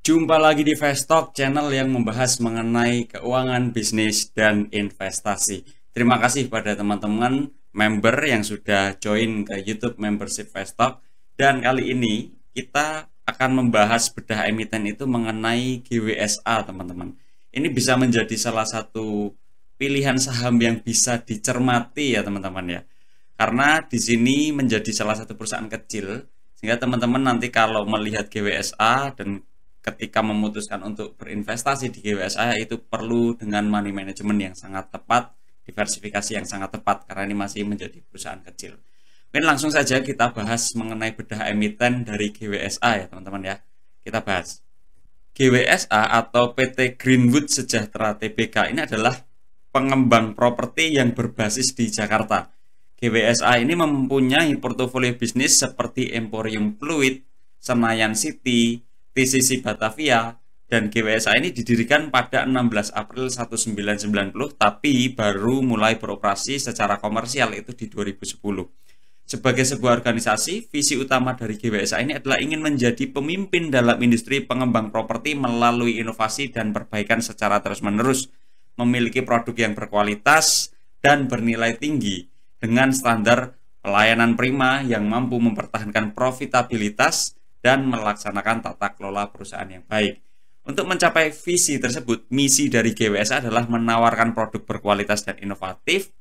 Jumpa lagi di Vestalk, channel yang membahas mengenai keuangan, bisnis, dan investasi. Terima kasih pada teman-teman member yang sudah join ke YouTube membership Vestalk. Dan kali ini kita akan membahas bedah emiten itu mengenai GWSA, teman-teman. Ini bisa menjadi salah satu pilihan saham yang bisa dicermati ya, teman-teman ya. Karena di sini menjadi salah satu perusahaan kecil, sehingga teman-teman nanti kalau melihat GWSA dan ketika memutuskan untuk berinvestasi di GWSA itu perlu dengan money management yang sangat tepat, diversifikasi yang sangat tepat karena ini masih menjadi perusahaan kecil. Mungkin langsung saja kita bahas mengenai bedah emiten dari GWSA ya teman-teman ya. Kita bahas. GWSA atau PT Greenwood Sejahtera Tbk ini adalah pengembang properti yang berbasis di Jakarta. GWSA ini mempunyai portofolio bisnis seperti Emporium Fluid, Senayan City, TCC Batavia, dan GWSA ini didirikan pada 16 April 1990 tapi baru mulai beroperasi secara komersial itu di 2010. Sebagai sebuah organisasi, visi utama dari GWSA ini adalah ingin menjadi pemimpin dalam industri pengembang properti melalui inovasi dan perbaikan secara terus-menerus, memiliki produk yang berkualitas dan bernilai tinggi dengan standar pelayanan prima yang mampu mempertahankan profitabilitas dan melaksanakan tata kelola perusahaan yang baik. Untuk mencapai visi tersebut, misi dari GWSA adalah menawarkan produk berkualitas dan inovatif.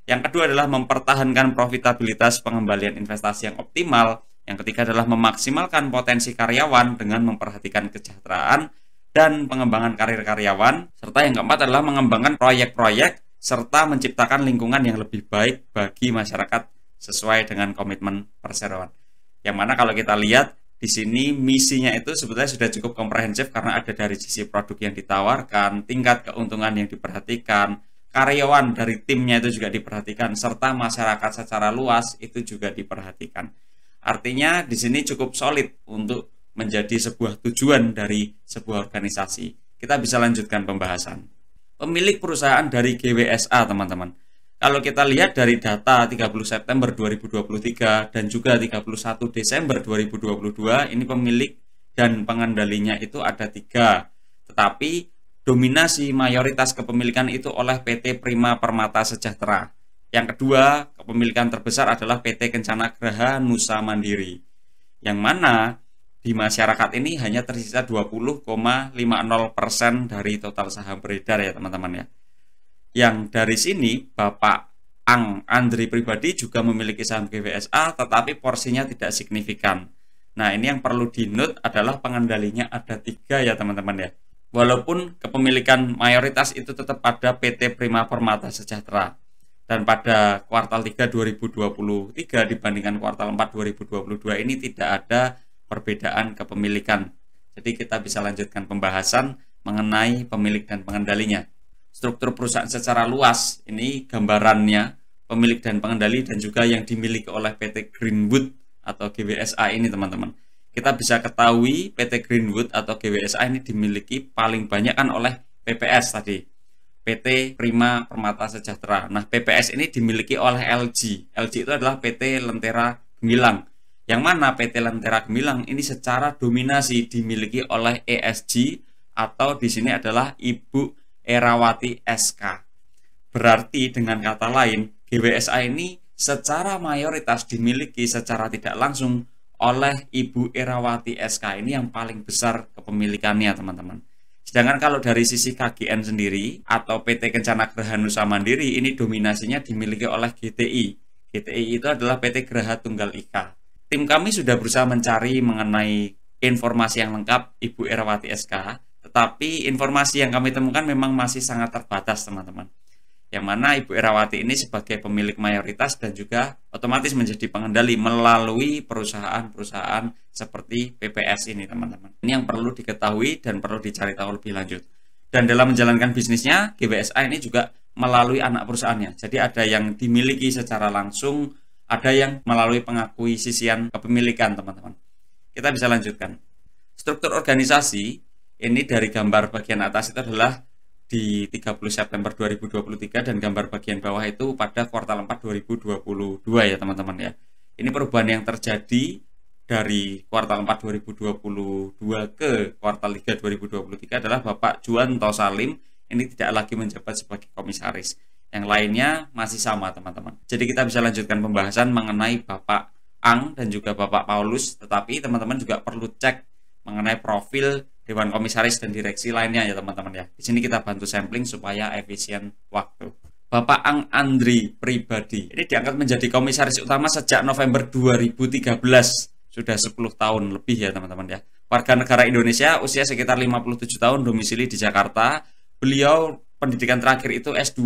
Yang kedua adalah mempertahankan profitabilitas pengembalian investasi yang optimal. Yang ketiga adalah memaksimalkan potensi karyawan dengan memperhatikan kesejahteraan dan pengembangan karir karyawan. Serta yang keempat adalah mengembangkan proyek-proyek serta menciptakan lingkungan yang lebih baik bagi masyarakat sesuai dengan komitmen perseroan. Yang mana kalau kita lihat di sini misinya itu sebetulnya sudah cukup komprehensif karena ada dari sisi produk yang ditawarkan, tingkat keuntungan yang diperhatikan, karyawan dari timnya itu juga diperhatikan, serta masyarakat secara luas itu juga diperhatikan. Artinya di sini cukup solid untuk menjadi sebuah tujuan dari sebuah organisasi. Kita bisa lanjutkan pembahasan. Pemilik perusahaan dari GWSA, teman-teman. Kalau kita lihat dari data 30 September 2023 dan juga 31 Desember 2022, ini pemilik dan pengendalinya itu ada 3. Tetapi dominasi mayoritas kepemilikan itu oleh PT Prima Permata Sejahtera. Yang kedua, kepemilikan terbesar adalah PT Kencana Graha Nusa Mandiri. Yang mana di masyarakat ini hanya tersisa 20,50% dari total saham beredar ya teman-teman ya. Yang dari sini Bapak Andri pribadi juga memiliki saham GWSA tetapi porsinya tidak signifikan. Nah ini yang perlu di-note adalah pengendalinya ada 3 ya teman-teman ya. Walaupun kepemilikan mayoritas itu tetap pada PT Prima Permata Sejahtera. Dan pada kuartal 3 2023 dibandingkan kuartal 4 2022 ini tidak ada perbedaan kepemilikan. Jadi kita bisa lanjutkan pembahasan mengenai pemilik dan pengendalinya. Struktur perusahaan secara luas, ini gambarannya pemilik dan pengendali dan juga yang dimiliki oleh PT Greenwood atau GWSA ini teman-teman. Kita bisa ketahui PT Greenwood atau GWSA ini dimiliki paling banyak kan oleh PPS tadi, PT Prima Permata Sejahtera. Nah PPS ini dimiliki oleh LG. LG itu adalah PT Lentera Gemilang. Yang mana PT Lentera Gemilang ini secara dominasi dimiliki oleh ESG atau di sini adalah Ibu Erawati SK. Berarti dengan kata lain, GWSA ini secara mayoritas dimiliki secara tidak langsung oleh Ibu Erawati SK. Ini yang paling besar kepemilikannya teman-teman. Sedangkan kalau dari sisi KGN sendiri atau PT Kencana Graha Nusa Mandiri ini dominasinya dimiliki oleh GTI. GTI itu adalah PT Graha Tunggal Ika. Tim kami sudah berusaha mencari mengenai informasi yang lengkap Ibu Erawati SK. Tetapi informasi yang kami temukan memang masih sangat terbatas teman-teman. Yang mana Ibu Erawati ini sebagai pemilik mayoritas dan juga otomatis menjadi pengendali melalui perusahaan-perusahaan seperti PPS ini teman-teman. Ini yang perlu diketahui dan perlu dicari tahu lebih lanjut. Dan dalam menjalankan bisnisnya, GWSA ini juga melalui anak perusahaannya. Jadi ada yang dimiliki secara langsung, ada yang melalui pengakuisisian kepemilikan teman-teman. Kita bisa lanjutkan. Struktur organisasi ini dari gambar bagian atas itu adalah di 30 September 2023 dan gambar bagian bawah itu pada kuartal 4 2022 ya teman-teman ya. Ini perubahan yang terjadi dari kuartal 4 2022 ke kuartal 3 2023 adalah Bapak Juwanto Salim. Ini tidak lagi menjabat sebagai komisaris. Yang lainnya masih sama, teman-teman. Jadi kita bisa lanjutkan pembahasan mengenai Bapak Ang dan juga Bapak Paulus, tetapi teman-teman juga perlu cek mengenai profil Dewan Komisaris dan direksi lainnya ya teman-teman ya. Di sini kita bantu sampling supaya efisien waktu. Bapak Ang Andri pribadi ini diangkat menjadi komisaris utama sejak November 2013. Sudah 10 tahun lebih ya teman-teman ya. Warga negara Indonesia, usia sekitar 57 tahun, domisili di Jakarta. Beliau pendidikan terakhir itu S2,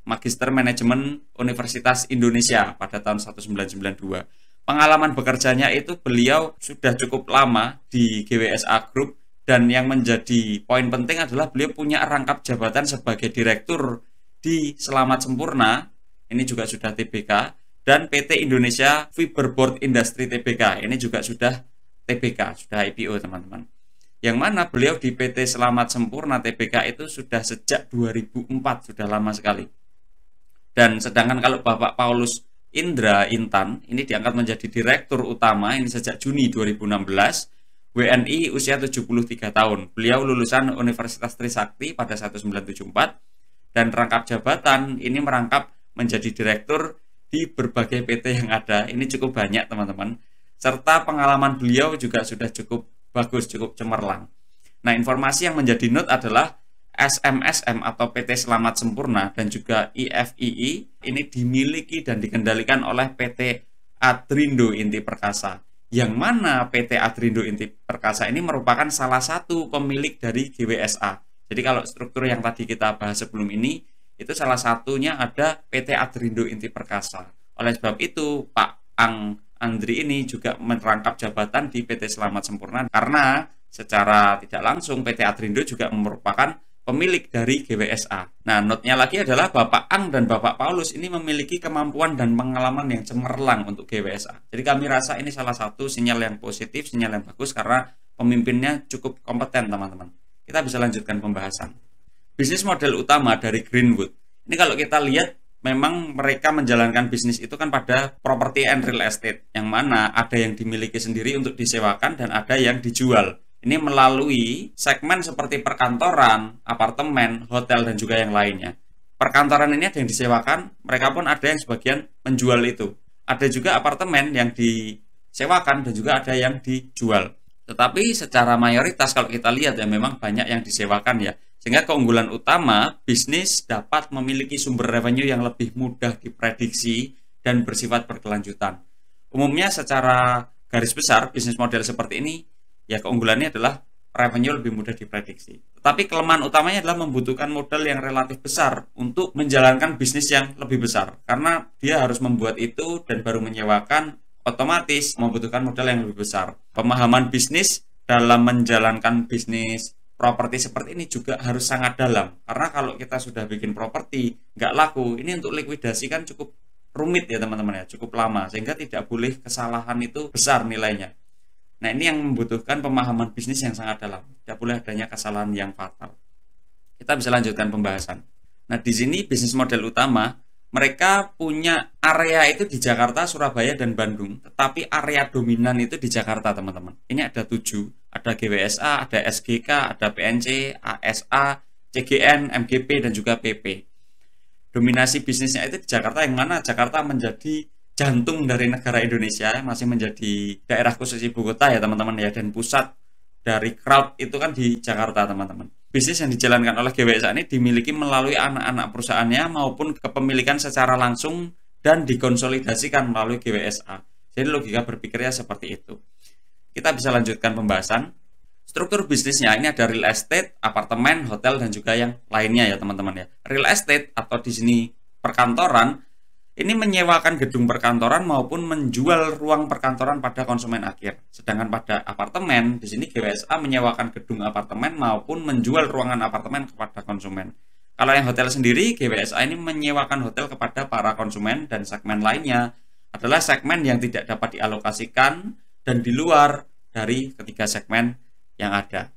Magister Manajemen Universitas Indonesia pada tahun 1992. Pengalaman bekerjanya itu beliau sudah cukup lama di GWSA Group, dan yang menjadi poin penting adalah beliau punya rangkap jabatan sebagai direktur di Selamat Sempurna, ini juga sudah TBK, dan PT Indonesia Fiberboard Industry TBK, ini juga sudah TBK, sudah IPO teman-teman. Yang mana beliau di PT Selamat Sempurna TBK itu sudah sejak 2004, sudah lama sekali. Dan sedangkan kalau Bapak Paulus Indra Intan ini diangkat menjadi direktur utama ini sejak Juni 2016, WNI, usia 73 tahun. Beliau lulusan Universitas Trisakti pada 1974 dan rangkap jabatan ini merangkap menjadi direktur di berbagai PT yang ada. Ini cukup banyak teman-teman. Serta pengalaman beliau juga sudah cukup bagus, cukup cemerlang. Nah, informasi yang menjadi note adalah SMSM atau PT Selamat Sempurna dan juga IFII ini dimiliki dan dikendalikan oleh PT Adrindo Inti Perkasa, yang mana PT Adrindo Inti Perkasa ini merupakan salah satu pemilik dari GWSA. Jadi kalau struktur yang tadi kita bahas sebelum ini, itu salah satunya ada PT Adrindo Inti Perkasa. Oleh sebab itu Pak Ang Andri ini juga merangkap jabatan di PT Selamat Sempurna, karena secara tidak langsung PT Adrindo juga merupakan pemilik dari GWSA. Nah, note-nya lagi adalah Bapak Ang dan Bapak Paulus ini memiliki kemampuan dan pengalaman yang cemerlang untuk GWSA. Jadi kami rasa ini salah satu sinyal yang positif, sinyal yang bagus karena pemimpinnya cukup kompeten, teman-teman. Kita bisa lanjutkan pembahasan. Bisnis model utama dari Greenwood. Ini kalau kita lihat memang mereka menjalankan bisnis itu kan pada property and real estate, yang mana ada yang dimiliki sendiri untuk disewakan dan ada yang dijual. Ini melalui segmen seperti perkantoran, apartemen, hotel, dan juga yang lainnya. Perkantoran ini ada yang disewakan, mereka pun ada yang sebagian menjual itu. Ada juga apartemen yang disewakan dan juga ada yang dijual. Tetapi secara mayoritas kalau kita lihat ya memang banyak yang disewakan ya. Sehingga keunggulan utama, bisnis dapat memiliki sumber revenue yang lebih mudah diprediksi dan bersifat berkelanjutan. Umumnya secara garis besar, bisnis model seperti ini ya keunggulannya adalah revenue lebih mudah diprediksi. Tetapi kelemahan utamanya adalah membutuhkan modal yang relatif besar untuk menjalankan bisnis yang lebih besar. Karena dia harus membuat itu dan baru menyewakan, otomatis membutuhkan modal yang lebih besar. Pemahaman bisnis dalam menjalankan bisnis properti seperti ini juga harus sangat dalam. Karena kalau kita sudah bikin properti nggak laku, ini untuk likuidasi kan cukup rumit ya teman-teman ya, cukup lama. Sehingga tidak boleh kesalahan itu besar nilainya. Nah, ini yang membutuhkan pemahaman bisnis yang sangat dalam. Tidak boleh adanya kesalahan yang fatal. Kita bisa lanjutkan pembahasan. Nah, di sini bisnis model utama, mereka punya area itu di Jakarta, Surabaya, dan Bandung. Tetapi area dominan itu di Jakarta, teman-teman. Ini ada 7. Ada GWSA, ada SGK, ada PNC, ASA, CGN, MGP, dan juga PP. Dominasi bisnisnya itu di Jakarta, yang mana Jakarta menjadi jantung dari negara Indonesia, masih menjadi daerah khusus ibu kota ya teman-teman ya, dan pusat dari crowd itu kan di Jakarta teman-teman. Bisnis yang dijalankan oleh GWSA ini dimiliki melalui anak-anak perusahaannya maupun kepemilikan secara langsung dan dikonsolidasikan melalui GWSA. Jadi logika berpikirnya seperti itu. Kita bisa lanjutkan pembahasan. Struktur bisnisnya ini ada real estate, apartemen, hotel, dan juga yang lainnya ya teman-teman ya. Real estate atau di sini perkantoran ini menyewakan gedung perkantoran maupun menjual ruang perkantoran pada konsumen akhir. Sedangkan pada apartemen, di sini GWSA menyewakan gedung apartemen maupun menjual ruangan apartemen kepada konsumen. Kalau yang hotel sendiri, GWSA ini menyewakan hotel kepada para konsumen, dan segmen lainnya adalah segmen yang tidak dapat dialokasikan dan di luar dari ketiga segmen yang ada.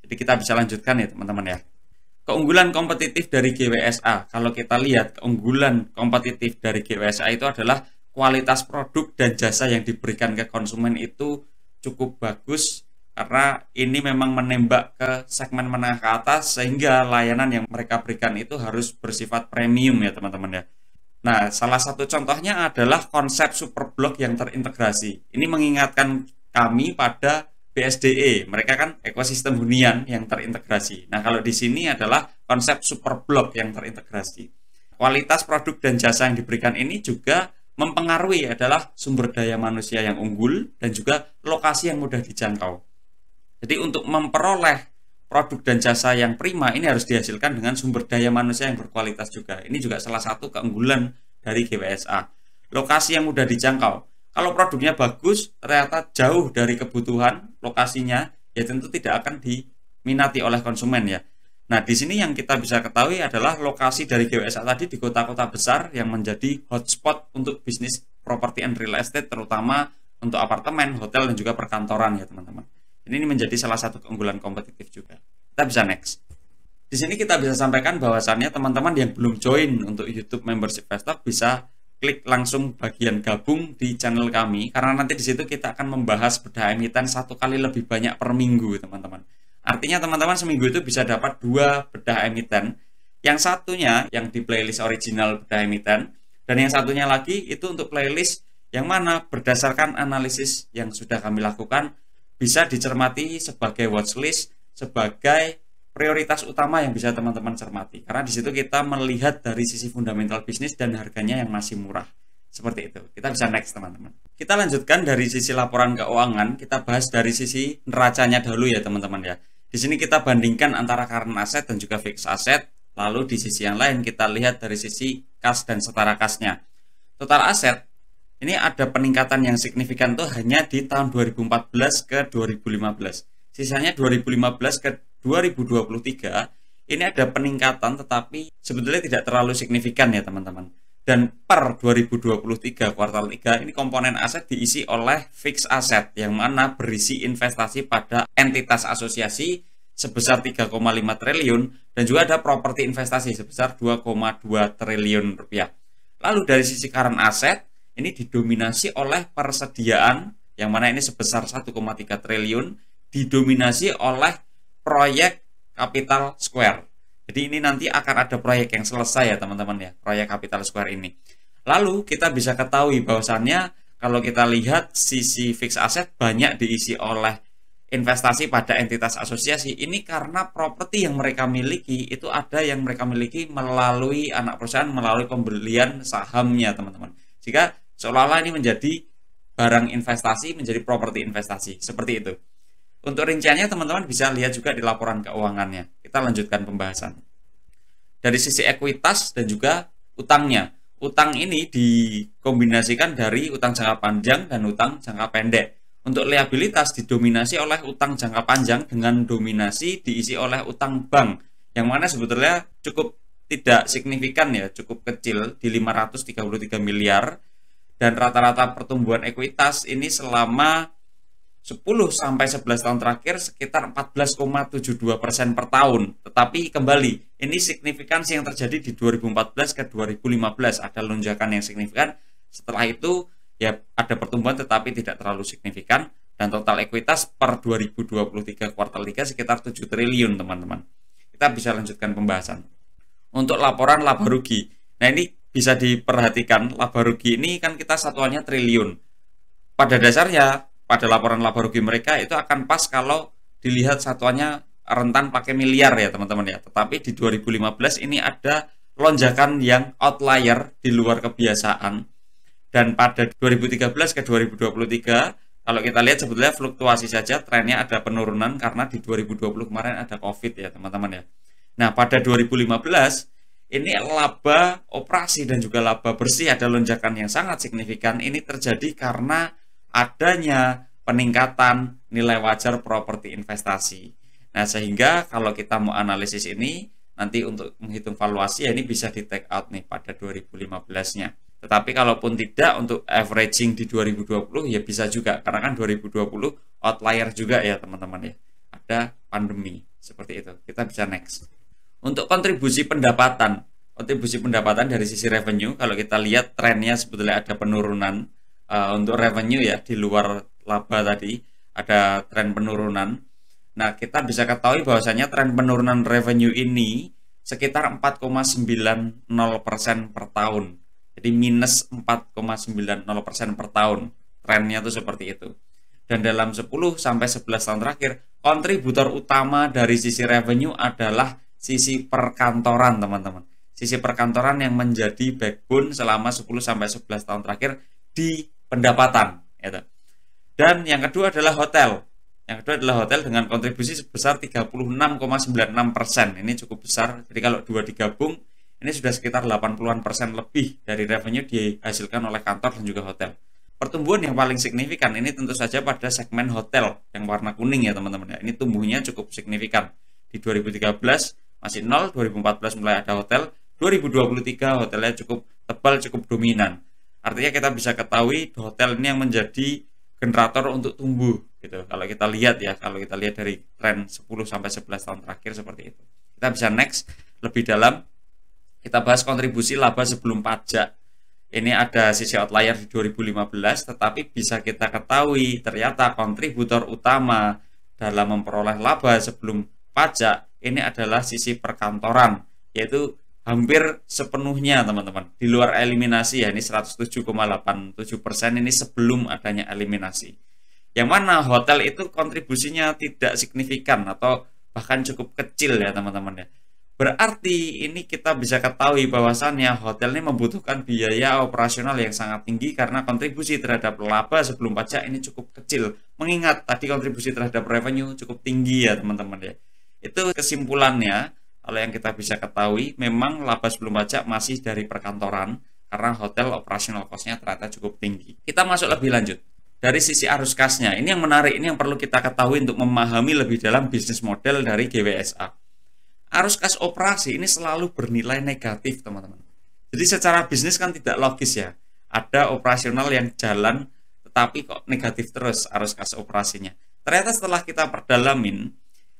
Jadi kita bisa lanjutkan ya teman-teman ya. Keunggulan kompetitif dari GWSA, kalau kita lihat keunggulan kompetitif dari GWSA itu adalah kualitas produk dan jasa yang diberikan ke konsumen itu cukup bagus, karena ini memang menembak ke segmen menengah ke atas, sehingga layanan yang mereka berikan itu harus bersifat premium ya teman-teman ya. Nah, salah satu contohnya adalah konsep Superblog yang terintegrasi. Ini mengingatkan kami pada BSDE. Mereka kan ekosistem hunian yang terintegrasi. Nah, kalau di sini adalah konsep Superblog yang terintegrasi. Kualitas produk dan jasa yang diberikan ini juga mempengaruhi adalah sumber daya manusia yang unggul dan juga lokasi yang mudah dijangkau. Jadi untuk memperoleh produk dan jasa yang prima ini harus dihasilkan dengan sumber daya manusia yang berkualitas juga. Ini juga salah satu keunggulan dari GWSA. Lokasi yang mudah dijangkau. Kalau produknya bagus, ternyata jauh dari kebutuhan lokasinya, ya tentu tidak akan diminati oleh konsumen ya. Nah, di sini yang kita bisa ketahui adalah lokasi dari GWSA tadi di kota-kota besar yang menjadi hotspot untuk bisnis property and real estate, terutama untuk apartemen, hotel, dan juga perkantoran ya teman-teman. Ini menjadi salah satu keunggulan kompetitif juga. Kita bisa next. Di sini kita bisa sampaikan bahwasannya teman-teman yang belum join untuk YouTube Membership Fast bisa klik langsung bagian gabung di channel kami, karena nanti di situ kita akan membahas bedah emiten 1 kali lebih banyak per minggu teman-teman. Artinya teman-teman seminggu itu bisa dapat 2 bedah emiten. Yang satunya yang di playlist original bedah emiten, dan yang satunya lagi itu untuk playlist yang mana berdasarkan analisis yang sudah kami lakukan bisa dicermati sebagai watchlist, sebagai prioritas utama yang bisa teman-teman cermati. Karena di situ kita melihat dari sisi fundamental bisnis dan harganya yang masih murah. Seperti itu. Kita bisa next teman-teman. Kita lanjutkan dari sisi laporan keuangan, kita bahas dari sisi neracanya dahulu ya teman-teman ya. Di sini kita bandingkan antara current asset dan juga fixed asset. Lalu di sisi yang lain kita lihat dari sisi kas dan setara kasnya. Total aset ini ada peningkatan yang signifikan tuh hanya di tahun 2014 ke 2015. Sisanya 2015 ke 2023 ini ada peningkatan, tetapi sebetulnya tidak terlalu signifikan ya teman-teman. Dan per 2023 kuartal 3 ini komponen aset diisi oleh fixed asset yang mana berisi investasi pada entitas asosiasi sebesar 3,5 triliun dan juga ada properti investasi sebesar 2,2 triliun rupiah. Lalu dari sisi current asset ini didominasi oleh persediaan yang mana ini sebesar 1,3 triliun, didominasi oleh proyek Capital Square. Jadi ini nanti akan ada proyek yang selesai ya teman-teman ya, proyek Capital Square ini. Lalu kita bisa ketahui bahwasannya kalau kita lihat sisi fixed asset banyak diisi oleh investasi pada entitas asosiasi. Ini karena properti yang mereka miliki itu ada yang mereka miliki melalui anak perusahaan, melalui pembelian sahamnya teman-teman. Jika seolah-olah ini menjadi barang investasi, menjadi properti investasi, seperti itu. Untuk rinciannya teman-teman bisa lihat juga di laporan keuangannya. Kita lanjutkan pembahasan. Dari sisi ekuitas dan juga utangnya. Utang ini dikombinasikan dari utang jangka panjang dan utang jangka pendek. Untuk liabilitas didominasi oleh utang jangka panjang dengan dominasi diisi oleh utang bank, yang mana sebetulnya cukup tidak signifikan ya, cukup kecil di 533 miliar. Dan rata-rata pertumbuhan ekuitas ini selama 10-11 tahun terakhir sekitar 14,72% per tahun. Tetapi kembali, ini signifikansi yang terjadi di 2014 ke 2015. Ada lonjakan yang signifikan. Setelah itu ya ada pertumbuhan tetapi tidak terlalu signifikan. Dan total ekuitas per 2023 kuartal 3 sekitar 7 triliun teman-teman. Kita bisa lanjutkan pembahasan. Untuk laporan laba rugi. Nah ini bisa diperhatikan, laba rugi ini kan kita satuannya triliun. Pada dasarnya pada laporan laba rugi mereka itu akan pas kalau dilihat satuannya rentan pakai miliar ya teman-teman ya. Tetapi di 2015 ini ada lonjakan yang outlier di luar kebiasaan. Dan pada 2013 ke 2023 kalau kita lihat sebetulnya fluktuasi saja, trennya ada penurunan karena di 2020 kemarin ada COVID ya teman-teman ya. Nah pada 2015 ini laba operasi dan juga laba bersih ada lonjakan yang sangat signifikan. Ini terjadi karena adanya peningkatan nilai wajar properti investasi. Nah, sehingga kalau kita mau analisis ini, nanti untuk menghitung valuasi, ya ini bisa di take out nih pada 2015-nya. Tetapi kalaupun tidak, untuk averaging di 2020, ya bisa juga. Karena kan 2020 outlier juga ya teman-teman ya. Ada pandemi, seperti itu. Kita bisa next. Untuk kontribusi pendapatan. kontribusi pendapatan dari sisi revenue, kalau kita lihat trennya sebetulnya ada penurunan untuk revenue ya, di luar laba tadi ada tren penurunan. Nah, kita bisa ketahui bahwasanya tren penurunan revenue ini sekitar 4,90% per tahun. Jadi minus 4,90% per tahun. Trennya tuh seperti itu. Dan dalam 10 sampai 11 tahun terakhir, kontributor utama dari sisi revenue adalah sisi perkantoran, teman-teman. Sisi perkantoran yang menjadi backbone selama 10 sampai 11 tahun terakhir di pendapatan, gitu. Dan yang kedua adalah hotel. Yang kedua adalah hotel dengan kontribusi sebesar 36,96%. Ini cukup besar. Jadi kalau dua digabung, ini sudah sekitar 80% lebih dari revenue dihasilkan oleh kantor dan juga hotel. Pertumbuhan yang paling signifikan ini tentu saja pada segmen hotel yang warna kuning ya teman-teman ya. Ini tumbuhnya cukup signifikan. Di 2013 masih 0, 2014 mulai ada hotel, 2023 hotelnya cukup tebal, cukup dominan. Artinya kita bisa ketahui hotel ini yang menjadi generator untuk tumbuh gitu. Kalau kita lihat ya, kalau kita lihat dari tren 10 sampai 11 tahun terakhir seperti itu. Kita bisa next lebih dalam. Kita bahas kontribusi laba sebelum pajak. Ini ada sisi outlier di 2015, tetapi bisa kita ketahui ternyata kontributor utama dalam memperoleh laba sebelum pajak ini adalah sisi perkantoran, yaitu hampir sepenuhnya teman-teman. Di luar eliminasi ya, ini 107,87% ini sebelum adanya eliminasi. Yang mana hotel itu kontribusinya tidak signifikan atau bahkan cukup kecil ya teman-teman ya. Berarti ini kita bisa ketahui bahwasannya hotel ini membutuhkan biaya operasional yang sangat tinggi karena kontribusi terhadap laba sebelum pajak ini cukup kecil. Mengingat tadi kontribusi terhadap revenue cukup tinggi ya teman-teman ya. Itu kesimpulannya, kalau yang kita bisa ketahui memang laba sebelum pajak masih dari perkantoran karena hotel operasional cost-nya ternyata cukup tinggi. Kita masuk lebih lanjut. Dari sisi arus kasnya, ini yang menarik, ini yang perlu kita ketahui untuk memahami lebih dalam bisnis model dari GWSA. Arus kas operasi ini selalu bernilai negatif teman-teman. Jadi secara bisnis kan tidak logis ya. Ada operasional yang jalan tetapi kok negatif terus arus kas operasinya. Ternyata setelah kita perdalamin,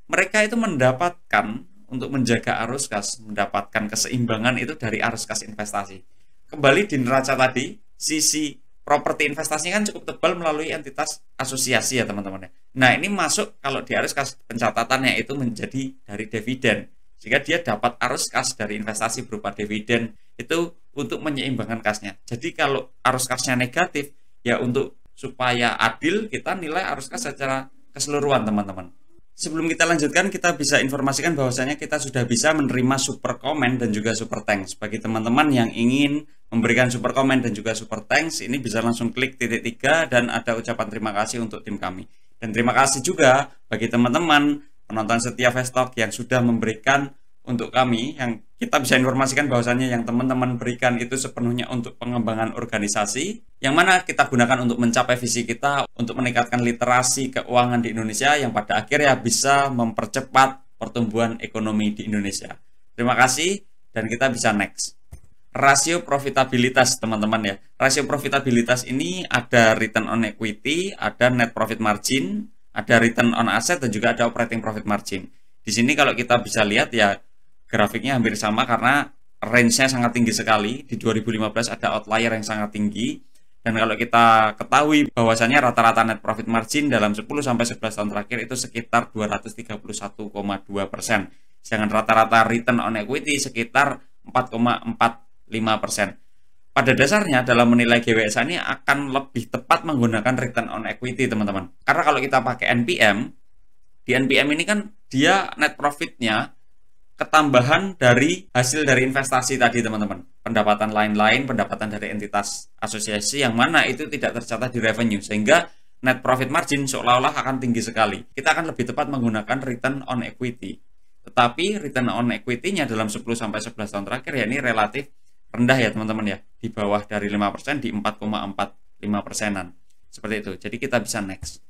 mereka itu mendapatkan untuk menjaga arus kas, mendapatkan keseimbangan itu dari arus kas investasi. Kembali di neraca tadi, sisi properti investasinya kan cukup tebal melalui entitas asosiasi ya teman-teman. Nah ini masuk kalau di arus kas pencatatannya itu menjadi dari dividen. Sehingga dia dapat arus kas dari investasi berupa dividen itu untuk menyeimbangkan kasnya. Jadi kalau arus kasnya negatif, ya untuk supaya adil kita nilai arus kas secara keseluruhan teman-teman. Sebelum kita lanjutkan, kita bisa informasikan bahwasanya kita sudah bisa menerima super comment dan juga super thanks. Bagi teman-teman yang ingin memberikan super comment dan juga super thanks, ini bisa langsung klik titik 3 dan ada ucapan terima kasih untuk tim kami. Dan terima kasih juga bagi teman-teman penonton setia Vestok yang sudah memberikan untuk kami, yang kita bisa informasikan bahwasannya yang teman-teman berikan itu sepenuhnya untuk pengembangan organisasi, yang mana kita gunakan untuk mencapai visi kita untuk meningkatkan literasi keuangan di Indonesia yang pada akhirnya bisa mempercepat pertumbuhan ekonomi di Indonesia. Terima kasih dan kita bisa next. Rasio profitabilitas teman-teman ya. Rasio profitabilitas ini ada return on equity, ada net profit margin, ada return on asset dan juga ada operating profit margin. Di sini kalau kita bisa lihat ya grafiknya hampir sama karena range-nya sangat tinggi sekali. Di 2015 ada outlier yang sangat tinggi. Dan kalau kita ketahui bahwasannya rata-rata net profit margin dalam 10-11 tahun terakhir itu sekitar 231,2%. Sedangkan rata-rata return on equity sekitar 4,45%. Pada dasarnya dalam menilai GWSA ini akan lebih tepat menggunakan return on equity teman-teman. Karena kalau kita pakai NPM, di NPM ini kan dia net profitnya ketambahan dari hasil dari investasi tadi teman-teman. Pendapatan lain-lain, pendapatan dari entitas asosiasi yang mana itu tidak tercatat di revenue. Sehingga net profit margin seolah-olah akan tinggi sekali. Kita akan lebih tepat menggunakan return on equity. Tetapi return on equity-nya dalam 10-11 tahun terakhir ya ini relatif rendah ya teman-teman ya, di bawah dari 5% di 4,45%-an. Seperti itu. Jadi kita bisa next.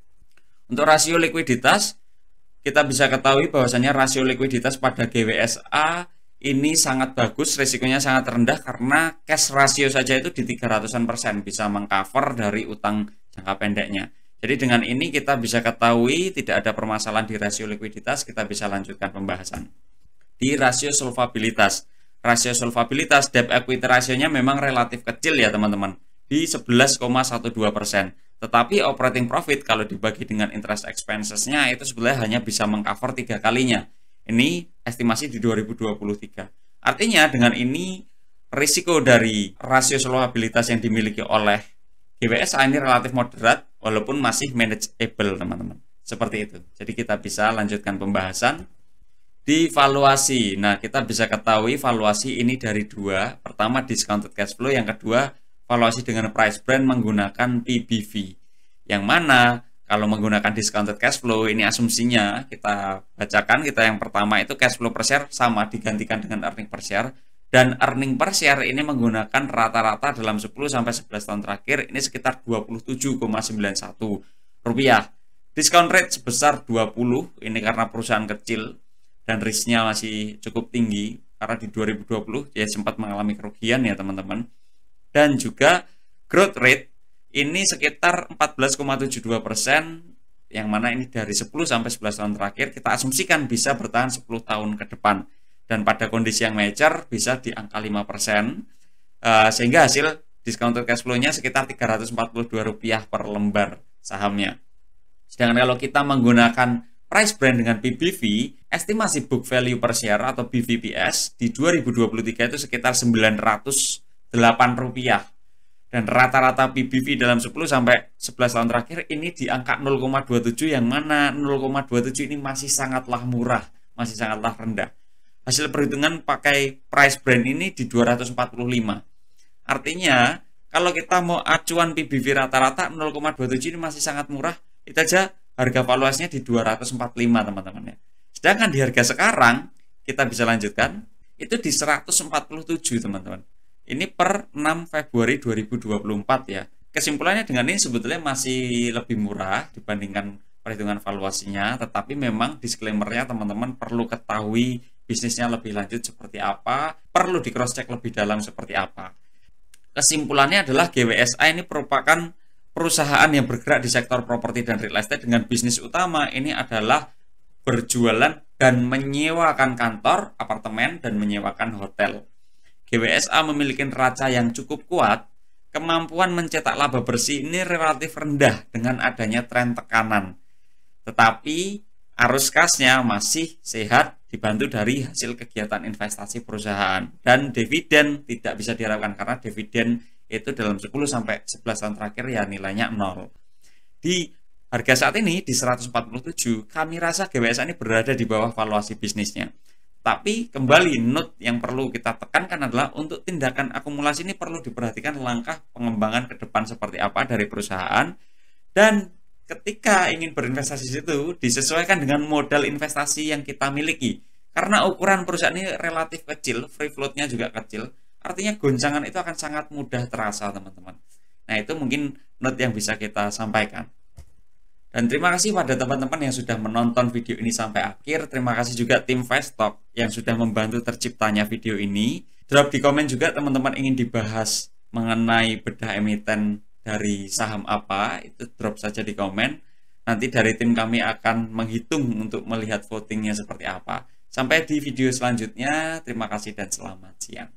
Untuk rasio likuiditas, kita bisa ketahui bahwasanya rasio likuiditas pada GWSA ini sangat bagus, risikonya sangat rendah karena cash ratio saja itu di 300% bisa mengcover dari utang jangka pendeknya. Jadi dengan ini kita bisa ketahui tidak ada permasalahan di rasio likuiditas, kita bisa lanjutkan pembahasan. Di rasio solvabilitas. rasio solvabilitas debt equity rasionya memang relatif kecil ya teman-teman, di 11,12%. Tetapi operating profit kalau dibagi dengan interest expenses-nya itu sebenarnya hanya bisa mengcover 3 kalinya. Ini estimasi di 2023. Artinya dengan ini risiko dari rasio solvabilitas yang dimiliki oleh GWSA ini relatif moderat walaupun masih manageable teman-teman. Seperti itu. Jadi kita bisa lanjutkan pembahasan di valuasi. Nah, kita bisa ketahui valuasi ini dari dua. Pertama discounted cash flow, yang kedua valuasi dengan price brand menggunakan PBV. Yang mana kalau menggunakan discounted cash flow ini asumsinya kita bacakan, kita yang pertama itu cash flow per share sama digantikan dengan earning per share, dan earning per share ini menggunakan rata-rata dalam 10 sampai 11 tahun terakhir ini sekitar 27,91 rupiah. Discount rate sebesar 20, ini karena perusahaan kecil dan risknya masih cukup tinggi karena di 2020 ya sempat mengalami kerugian ya teman-teman. Dan juga growth rate ini sekitar 14,72%, yang mana ini dari 10 sampai 11 tahun terakhir kita asumsikan bisa bertahan 10 tahun ke depan, dan pada kondisi yang mature bisa di angka 5%, sehingga hasil discounted cash flow-nya sekitar Rp342 per lembar sahamnya. Sedangkan kalau kita menggunakan price brand dengan PBV, estimasi book value per share atau BVPS di 2023 itu sekitar Rp908. Dan rata-rata PBV dalam 10 sampai 11 tahun terakhir ini di angka 0,27, yang mana 0,27 ini masih sangatlah murah, masih sangatlah rendah. Hasil perhitungan pakai price brand ini di 245. Artinya, kalau kita mau acuan PBV rata-rata 0,27 ini masih sangat murah, itu aja harga valuasinya di 245 teman-teman ya. Sedangkan di harga sekarang kita bisa lanjutkan itu di 147 teman-teman. Ini per 6 Februari 2024 ya. Kesimpulannya dengan ini sebetulnya masih lebih murah dibandingkan perhitungan valuasinya, tetapi memang disclaimer-nya teman-teman perlu ketahui bisnisnya lebih lanjut seperti apa, perlu di cross check lebih dalam seperti apa. Kesimpulannya adalah GWSA ini merupakan perusahaan yang bergerak di sektor properti dan real estate dengan bisnis utama ini adalah berjualan dan menyewakan kantor, apartemen, dan menyewakan hotel. GWSA memiliki neraca yang cukup kuat, kemampuan mencetak laba bersih ini relatif rendah dengan adanya tren tekanan. Tetapi arus kasnya masih sehat dibantu dari hasil kegiatan investasi perusahaan, dan dividen tidak bisa diharapkan karena dividen itu dalam 10 sampai 11 tahun terakhir ya nilainya 0. Di harga saat ini di 147, kami rasa GWSA ini berada di bawah valuasi bisnisnya. Tapi kembali note yang perlu kita tekankan adalah untuk tindakan akumulasi ini perlu diperhatikan langkah pengembangan ke depan seperti apa dari perusahaan, dan ketika ingin berinvestasi situ disesuaikan dengan modal investasi yang kita miliki. Karena ukuran perusahaan ini relatif kecil, free float-nya juga kecil, artinya goncangan itu akan sangat mudah terasa teman-teman. Nah itu mungkin note yang bisa kita sampaikan. Dan terima kasih pada teman-teman yang sudah menonton video ini sampai akhir. Terima kasih juga tim Vestok yang sudah membantu terciptanya video ini. Drop di komen juga teman-teman ingin dibahas mengenai bedah emiten dari saham apa, itu drop saja di komen. Nanti dari tim kami akan menghitung untuk melihat votingnya seperti apa. Sampai di video selanjutnya, terima kasih dan selamat siang.